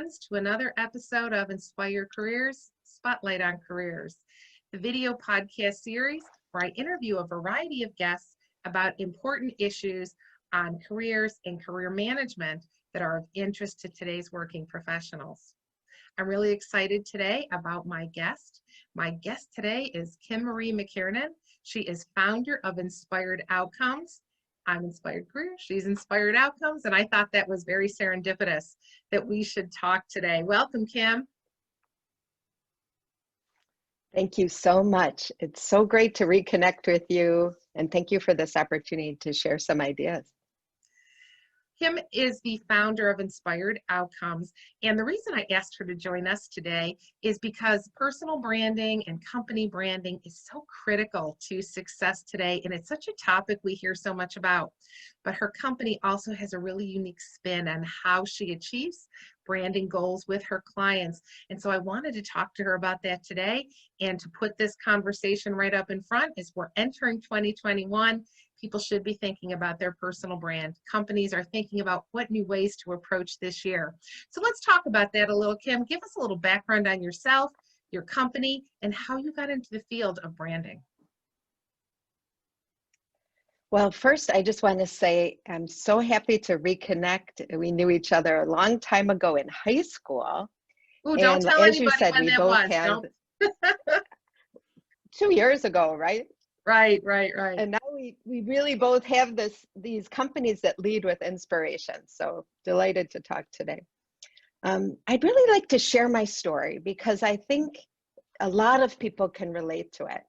friends, to another episode of Inspire Careers, Spotlight on Careers, the video podcast series where I interview a variety of guests about important issues on careers and career management that are of interest to today's working professionals. I'm really excited today about my guest. My guest today is Kim Marie McKernan. She is founder of Inspired Outcomes. I'm Inspired Career, she's Inspired Outcomes, and I thought that was very serendipitous that we should talk today. Welcome, Kim. Thank you so much. It's so great to reconnect with you, and thank you for this opportunity to share some ideas. Kim is the founder of Inspired Outcomes, and the reason I asked her to join us today is because personal branding and company branding is so critical to success today, and it's such a topic we hear so much about. But her company also has a really unique spin on how she achieves branding goals with her clients. And so I wanted to talk to her about that today, and to put this conversation right up in front as we're entering 2021. People should be thinking about their personal brand. Companies are thinking about what new ways to approach this year. So let's talk about that a little, Kim. Give us a little background on yourself, your company, and how you got into the field of branding. Well, first, I just want to say I'm so happy to reconnect. We knew each other a long time ago in high school. Oh, don't tell as you anybody said, when we that both was. had 2 years ago, right? Right. And now we really both have these companies that lead with inspiration. So delighted to talk today. I'd really like to share my story because I think a lot of people can relate to it.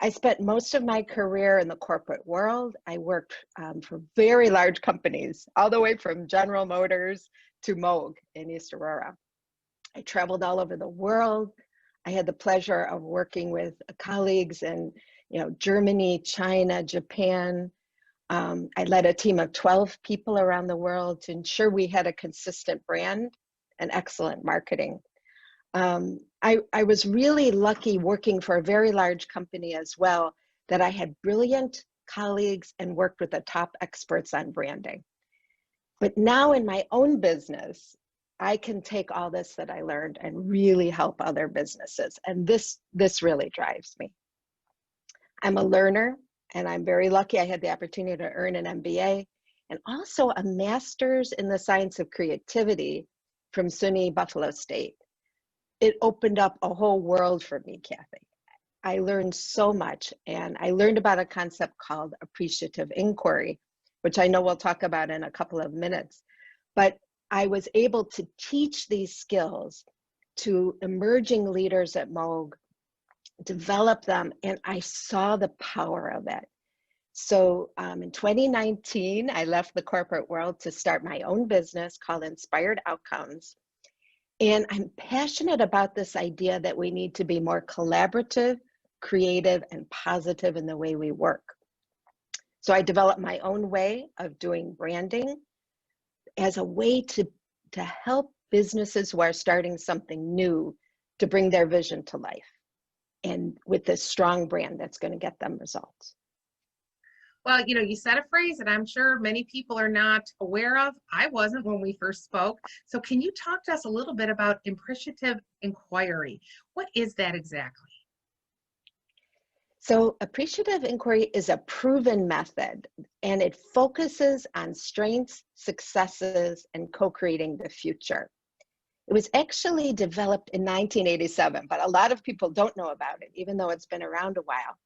I spent most of my career in the corporate world. I worked for very large companies, all the way from General Motors to Moog in East Aurora. I traveled all over the world. I had the pleasure of working with colleagues in Germany, China, Japan. I led a team of 12 people around the world to ensure we had a consistent brand and excellent marketing. I was really lucky working for a very large company as well, that I had brilliant colleagues and worked with the top experts on branding. But now in my own business, I can take all this that I learned and really help other businesses. And this really drives me. I'm a learner, and I'm very lucky I had the opportunity to earn an MBA and also a master's in the science of creativity from SUNY Buffalo State. It opened up a whole world for me, Kathy. I learned so much, and I learned about a concept called appreciative inquiry, which I know we'll talk about in a couple of minutes. But I was able to teach these skills to emerging leaders at Moog, develop them, and I saw the power of it. So in 2019, I left the corporate world to start my own business called Inspired Outcomes. And I'm passionate about this idea that we need to be more collaborative, creative, and positive in the way we work. So I developed my own way of doing branding as a way to help businesses who are starting something new to bring their vision to life, and with this strong brand that's going to get them results. Well, you said a phrase that I'm sure many people are not aware of. I wasn't when we first spoke. So can you talk to us a little bit about appreciative inquiry? What is that exactly? So appreciative inquiry is a proven method, and it focuses on strengths, successes, and co-creating the future. It was actually developed in 1987, but a lot of people don't know about it, even though it's been around a while,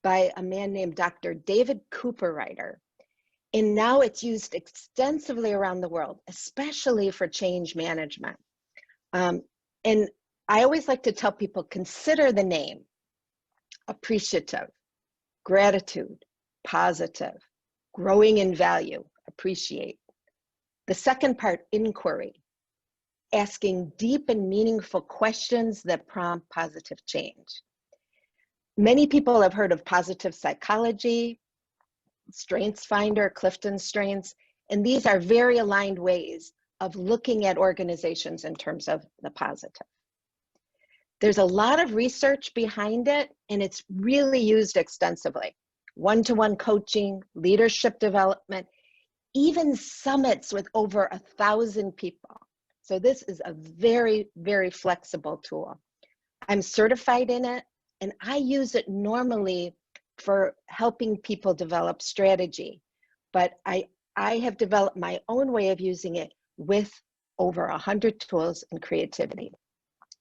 by a man named Dr. David Cooperrider. And now it's used extensively around the world, especially for change management. And I always like to tell people, consider the name: appreciative, gratitude, positive, growing in value, appreciate. The second part, inquiry, asking deep and meaningful questions that prompt positive change. Many people have heard of positive psychology, Strengths Finder, Clifton Strengths, and these are very aligned ways of looking at organizations in terms of the positive. There's a lot of research behind it, and it's really used extensively. One-to-one coaching, leadership development, even summits with over 1,000 people. So this is a very, very flexible tool. I'm certified in it, and I use it normally for helping people develop strategy. But I have developed my own way of using it with over 100 tools and creativity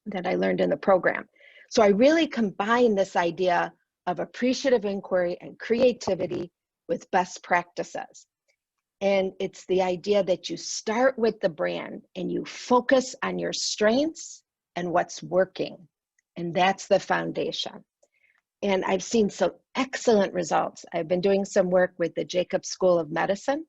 that I learned in the program. So I really combine this idea of appreciative inquiry and creativity with best practices. And it's the idea that you start with the brand and you focus on your strengths and what's working. And that's the foundation. And I've seen some excellent results. I've been doing some work with the Jacobs School of Medicine.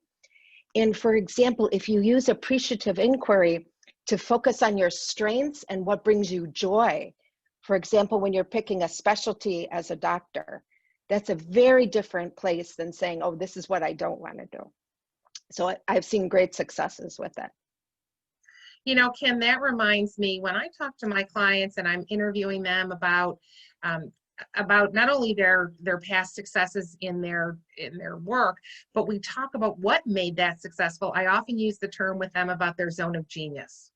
And for example, if you use appreciative inquiry to focus on your strengths and what brings you joy, for example, when you're picking a specialty as a doctor, that's a very different place than saying, oh, this is what I don't want to do. So I've seen great successes with it. You know, Kim, that reminds me, when I talk to my clients and I'm interviewing them about not only their past successes in their work, but we talk about what made that successful. I often use the term with them about their zone of genius,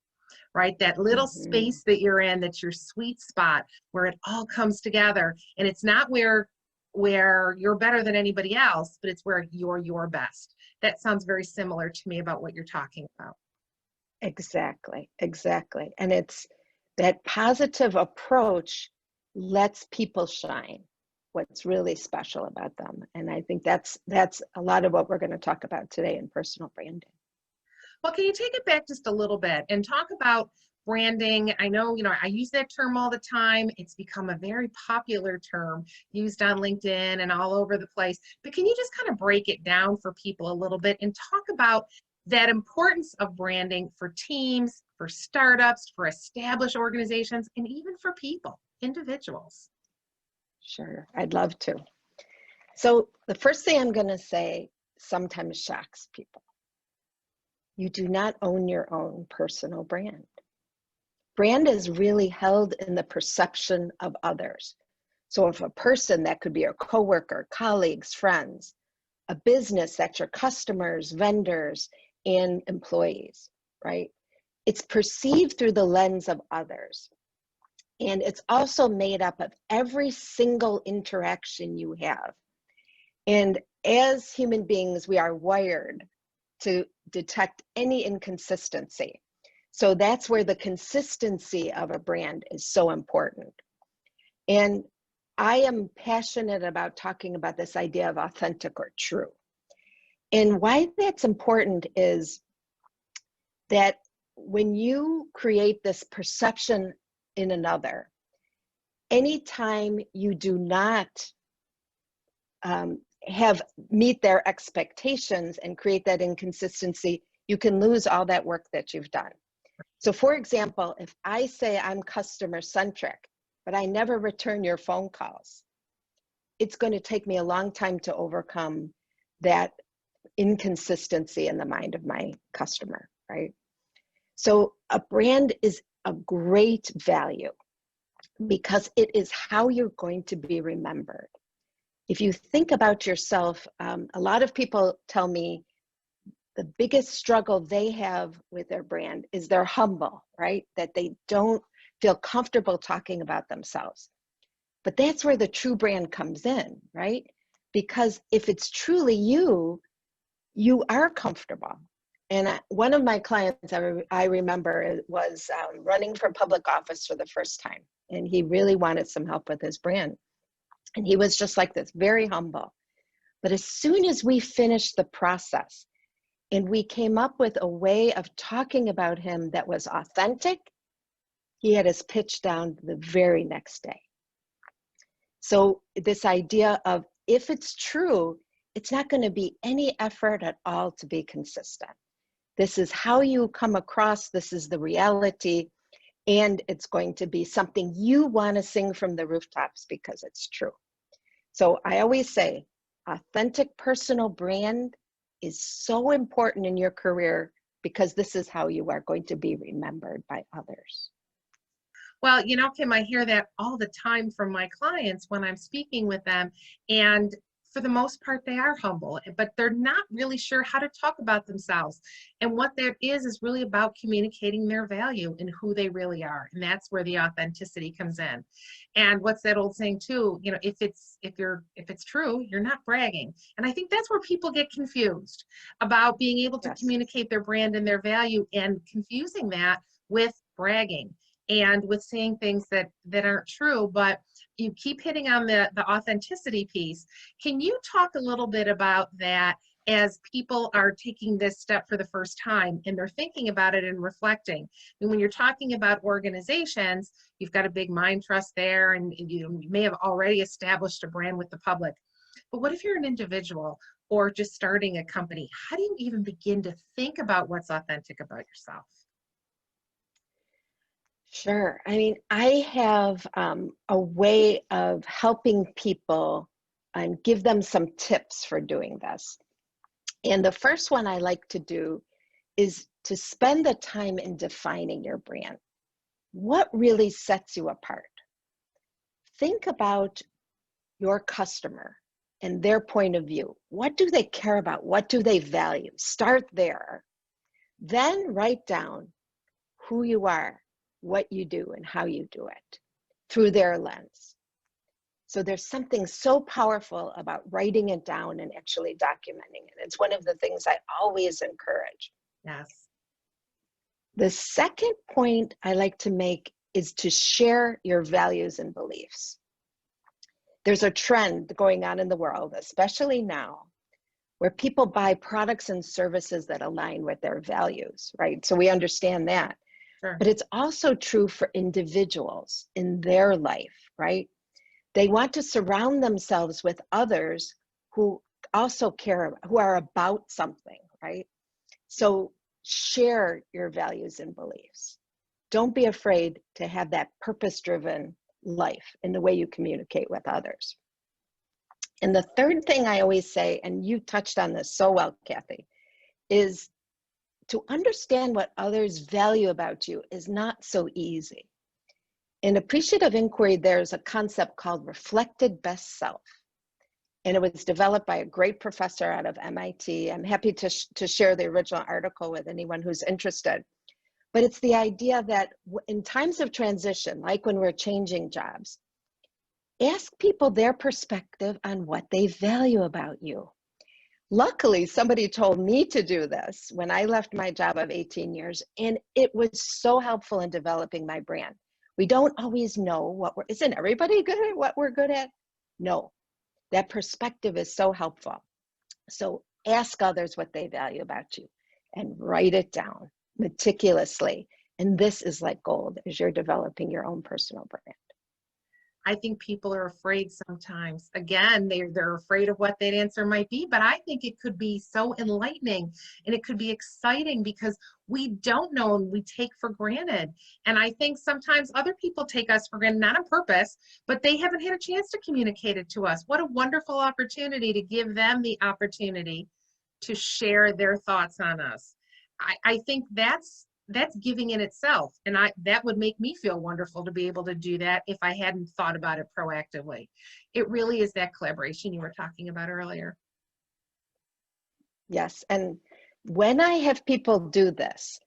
right? That little space that you're in, that's your sweet spot, where it all comes together. And it's not where you're better than anybody else, but it's where you're your best. That sounds very similar to me about what you're talking about. Exactly, exactly. And it's that positive approach lets people shine what's really special about them. And I think that's a lot of what we're going to talk about today in personal branding. Well, can you take it back just a little bit and talk about branding? I know, I use that term all the time. It's become a very popular term used on LinkedIn and all over the place. But can you just kind of break it down for people a little bit and talk about that importance of branding for teams, for startups, for established organizations, and even for people, individuals? Sure, I'd love to. So the first thing I'm going to say sometimes shocks people. You do not own your own personal brand. Brand is really held in the perception of others. So if a person, that could be your coworker, colleagues, friends, a business, that's your customers, vendors, and employees, right? It's perceived through the lens of others. And it's also made up of every single interaction you have. And as human beings, we are wired to detect any inconsistency. So that's where the consistency of a brand is so important. And I am passionate about talking about this idea of authentic or true. And why that's important is that when you create this perception in another, anytime you do not meet their expectations and create that inconsistency, you can lose all that work that you've done. So for example, if I say I'm customer centric, but I never return your phone calls, it's going to take me a long time to overcome that inconsistency in the mind of my customer, right? So a brand is a great value because it is how you're going to be remembered. If you think about yourself, a lot of people tell me the biggest struggle they have with their brand is they're humble, right? That they don't feel comfortable talking about themselves. But that's where the true brand comes in, right? Because if it's truly you, you are comfortable. And one of my clients I remember was running for public office for the first time. And he really wanted some help with his brand. And he was just like this, very humble. But as soon as we finished the process and we came up with a way of talking about him that was authentic, he had his pitch down the very next day. So this idea of if it's true, it's not going to be any effort at all to be consistent. This is how you come across, this is the reality, and it's going to be something you want to sing from the rooftops because it's true. So I always say, authentic personal brand is so important in your career because this is how you are going to be remembered by others. Well, Kim, I hear that all the time from my clients when I'm speaking with them. And for the most part, they are humble, but they're not really sure how to talk about themselves. And what that is really about communicating their value and who they really are. And that's where the authenticity comes in. And what's that old saying too, you know, if it's true, you're not bragging. And I think that's where people get confused about being able to Yes. communicate their brand and their value, and confusing that with bragging and with saying things that aren't true. But you keep hitting on the authenticity piece. Can you talk a little bit about that as people are taking this step for the first time and they're thinking about it and reflecting? And when you're talking about organizations, you've got a big mind trust there, and you may have already established a brand with the public. But what if you're an individual or just starting a company? How do you even begin to think about what's authentic about yourself? Sure. I mean, I have a way of helping people and give them some tips for doing this. And the first one I like to do is to spend the time in defining your brand. What really sets you apart? Think about your customer and their point of view. What do they care about? What do they value? Start there. Then write down who you are, what you do, and how you do it through their lens. So there's something so powerful about writing it down and actually documenting it. It's one of the things I always encourage. Yes. The second point I like to make is to share your values and beliefs. There's a trend going on in the world, especially now, where people buy products and services that align with their values, right? So we understand that. Sure. But it's also true for individuals in their life, right? They want to surround themselves with others who also care, who are about something, right? So share your values and beliefs. Don't be afraid to have that purpose-driven life in the way you communicate with others. And the third thing I always say, and you touched on this so well, Kathy, is to understand what others value about you is not so easy. In appreciative inquiry, there's a concept called reflected best self. And it was developed by a great professor out of MIT. I'm happy to share the original article with anyone who's interested. But it's the idea that in times of transition, like when we're changing jobs, ask people their perspective on what they value about you. Luckily, somebody told me to do this when I left my job of 18 years, and it was so helpful in developing my brand. We don't always know isn't everybody good at what we're good at? No, that perspective is so helpful. So ask others what they value about you and write it down meticulously. And this is like gold as you're developing your own personal brand. I think people are afraid sometimes. Again, they're afraid of what that answer might be, but I think it could be so enlightening and it could be exciting because we don't know and we take for granted. And I think sometimes other people take us for granted, not on purpose, but they haven't had a chance to communicate it to us. What a wonderful opportunity to give them the opportunity to share their thoughts on us. I think that's giving in itself, and that would make me feel wonderful to be able to do that if I hadn't thought about it proactively. It really is that collaboration you were talking about earlier. Yes, and when I have people do this,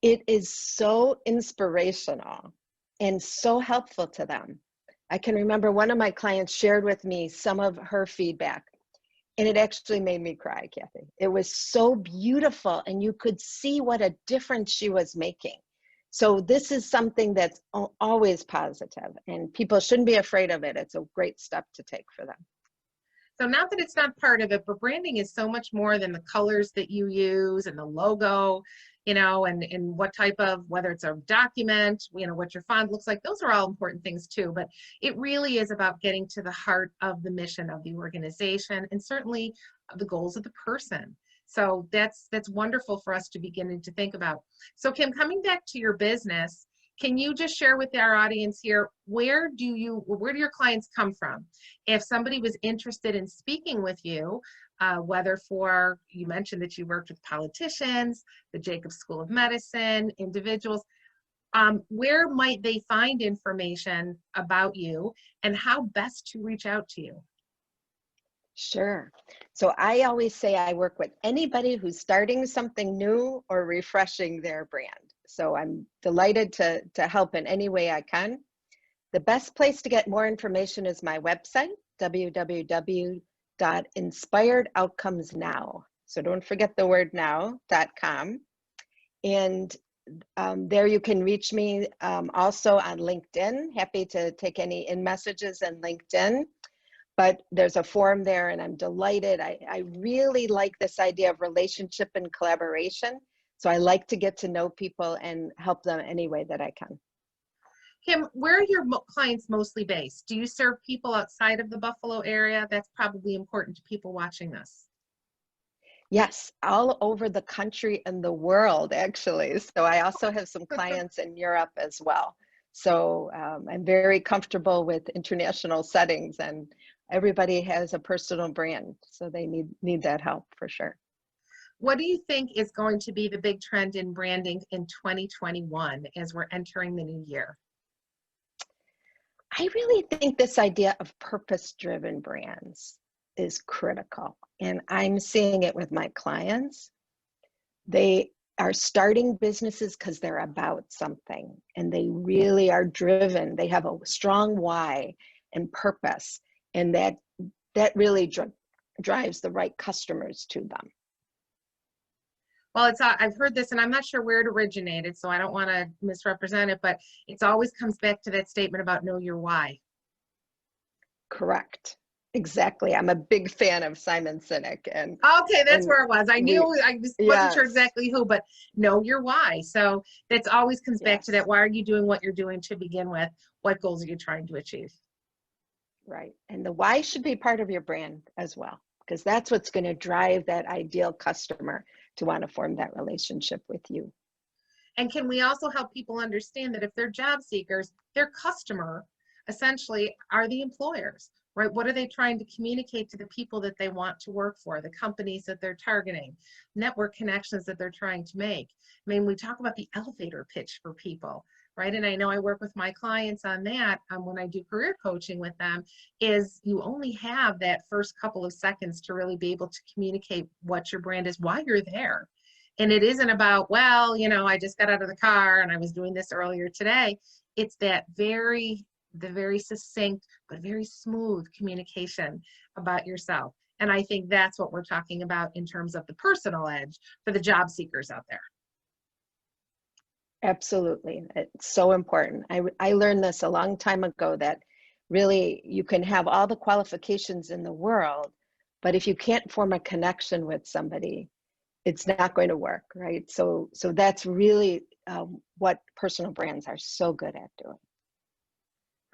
it is so inspirational and so helpful to them. I can remember one of my clients shared with me some of her feedback, and it actually made me cry, Kathy. It was so beautiful, and you could see what a difference she was making. So this is something that's always positive, and people shouldn't be afraid of it. It's a great step to take for them. So not that it's not part of it, but branding is so much more than the colors that you use and the logo, and what type of, whether it's a document, what your font looks like. Those are all important things too, but it really is about getting to the heart of the mission of the organization and certainly the goals of the person. So that's wonderful for us to begin to think about. So Kim, coming back to your business, can you just share with our audience here, where do your clients come from? If somebody was interested in speaking with you, whether you mentioned that you worked with politicians, the Jacobs School of Medicine, individuals, where might they find information about you and how best to reach out to you? Sure. So I always say I work with anybody who's starting something new or refreshing their brand. So I'm delighted to help in any way I can. The best place to get more information is my website, www.inspiredoutcomesnow. So don't forget the word now.com. And there you can reach me also on LinkedIn. Happy to take any in messages in LinkedIn. But there's a form there, and I'm delighted. I really like this idea of relationship and collaboration. So I like to get to know people and help them any way that I can. Kim, where are your clients mostly based? Do you serve people outside of the Buffalo area? That's probably important to people watching this. Yes, all over the country and the world, actually. So I also have some clients in Europe as well. So I'm very comfortable with international settings, and everybody has a personal brand. So they need that help for sure. What do you think is going to be the big trend in branding in 2021 as we're entering the new year? I really think this idea of purpose-driven brands is critical. And I'm seeing it with my clients. They are starting businesses because they're about something and they really are driven. They have a strong why and purpose, and that really drives the right customers to them. Well, I've heard this, and I'm not sure where it originated, so I don't want to misrepresent it, but it always comes back to that statement about know your why. Correct. Exactly. I'm a big fan of Simon Sinek. Okay, that's where it was. I just wasn't sure Yes. exactly who, but know your why. So that's always comes back to that. Yes. Why are you doing what you're doing to begin with? What goals are you trying to achieve? Right. And the why should be part of your brand as well, because that's what's going to drive that ideal customer to want to form that relationship with you. And can we also help people understand that if they're job seekers, their customer essentially are the employers, right? What are they trying to communicate to the people that they want to work for, the companies that they're targeting, network connections that they're trying to make? I mean, we talk about the elevator pitch for people, right? And I know I work with my clients on that when I do career coaching with them, is you only have that first couple of seconds to really be able to communicate what your brand is, why you're there. And it isn't about, well, you know, I just got out of the car and I was doing this earlier today. It's that the very succinct, but very smooth communication about yourself. And I think that's what we're talking about in terms of the personal edge for the job seekers out there. Absolutely. It's so important. I learned this a long time ago that really you can have all the qualifications in the world, but if you can't form a connection with somebody, it's not going to work, right? So that's really what personal brands are so good at doing.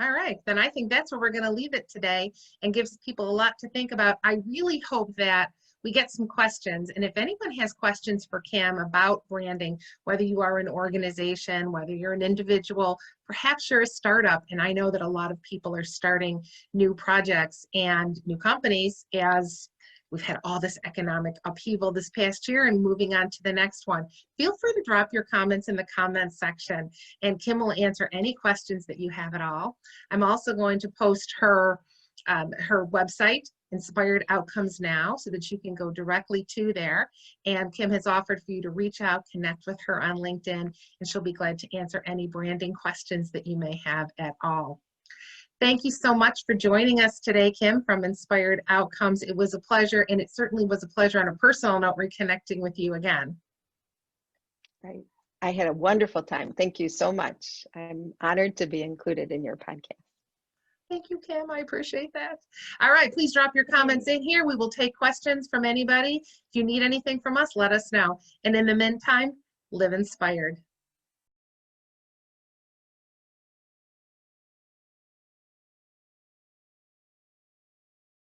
All right, then I think that's where we're going to leave it today and gives people a lot to think about. I really hope that we get some questions. And if anyone has questions for Kim about branding, whether you are an organization, whether you're an individual, perhaps you're a startup. And I know that a lot of people are starting new projects and new companies as we've had all this economic upheaval this past year and moving on to the next one. Feel free to drop your comments in the comments section and Kim will answer any questions that you have at all. I'm also going to post her website, Inspired Outcomes Now, so that you can go directly to there. And Kim has offered for you to reach out, connect with her on LinkedIn, and she'll be glad to answer any branding questions that you may have at all. Thank you so much for joining us today, Kim, from Inspired Outcomes. It was a pleasure, and it certainly was a pleasure on a personal note reconnecting with you again. Right. I had a wonderful time. Thank you so much. I'm honored to be included in your podcast. Thank you, Kim. I appreciate that. All right, please drop your comments in here. We will take questions from anybody. If you need anything from us, let us know. And in the meantime, live inspired.